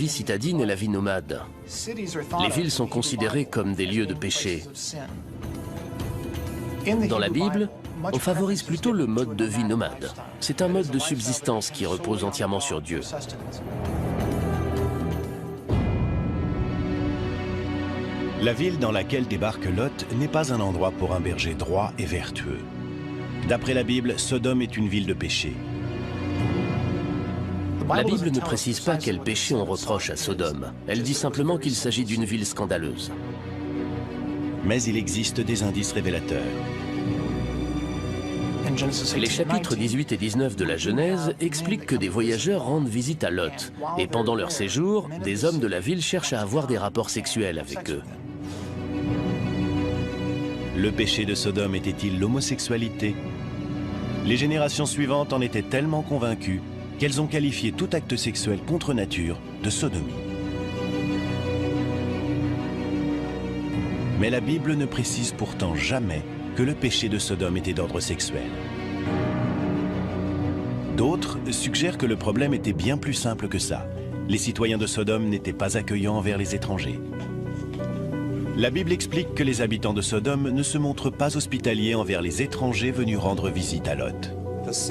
vie citadine et la vie nomade. Les villes sont considérées comme des lieux de péché. Dans la Bible, on favorise plutôt le mode de vie nomade. C'est un mode de subsistance qui repose entièrement sur Dieu. La ville dans laquelle débarque Lot n'est pas un endroit pour un berger droit et vertueux. D'après la Bible, Sodome est une ville de péché. La Bible ne précise pas quel péché on reproche à Sodome. Elle dit simplement qu'il s'agit d'une ville scandaleuse. Mais il existe des indices révélateurs. Les chapitres 18 et 19 de la Genèse expliquent que des voyageurs rendent visite à Lot. Et pendant leur séjour, des hommes de la ville cherchent à avoir des rapports sexuels avec eux. Le péché de Sodome était-il l'homosexualité? Les générations suivantes en étaient tellement convaincues qu'elles ont qualifié tout acte sexuel contre nature de sodomie. Mais la Bible ne précise pourtant jamais que le péché de Sodome était d'ordre sexuel. D'autres suggèrent que le problème était bien plus simple que ça. Les citoyens de Sodome n'étaient pas accueillants envers les étrangers. La Bible explique que les habitants de Sodome ne se montrent pas hospitaliers envers les étrangers venus rendre visite à Lot.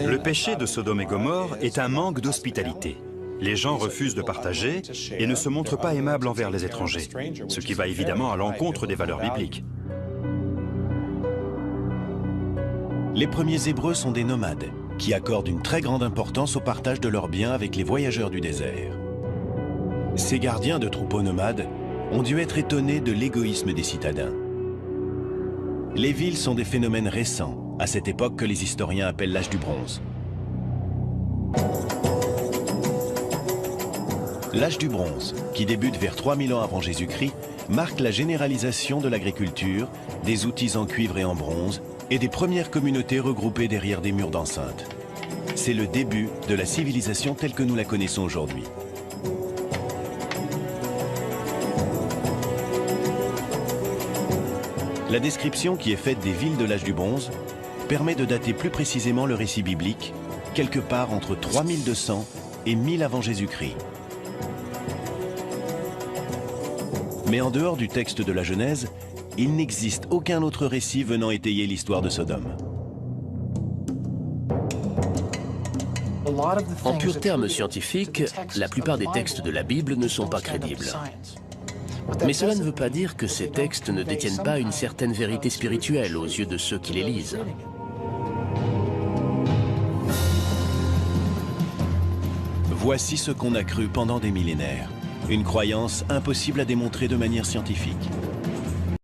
Le péché de Sodome et Gomorrhe est un manque d'hospitalité. Les gens refusent de partager et ne se montrent pas aimables envers les étrangers, ce qui va évidemment à l'encontre des valeurs bibliques. Les premiers Hébreux sont des nomades, qui accordent une très grande importance au partage de leurs biens avec les voyageurs du désert. Ces gardiens de troupeaux nomades ont dû être étonnés de l'égoïsme des citadins. Les villes sont des phénomènes récents, à cette époque que les historiens appellent l'âge du bronze. L'âge du bronze, qui débute vers 3000 ans avant Jésus-Christ, marque la généralisation de l'agriculture, des outils en cuivre et en bronze, et des premières communautés regroupées derrière des murs d'enceinte. C'est le début de la civilisation telle que nous la connaissons aujourd'hui. La description qui est faite des villes de l'âge du bronze permet de dater plus précisément le récit biblique, quelque part entre 3200 et 1000 avant Jésus-Christ. Mais en dehors du texte de la Genèse, il n'existe aucun autre récit venant étayer l'histoire de Sodome. En purs termes scientifiques, la plupart des textes de la Bible ne sont pas crédibles. Mais cela ne veut pas dire que ces textes ne détiennent pas une certaine vérité spirituelle aux yeux de ceux qui les lisent. Voici ce qu'on a cru pendant des millénaires. Une croyance impossible à démontrer de manière scientifique.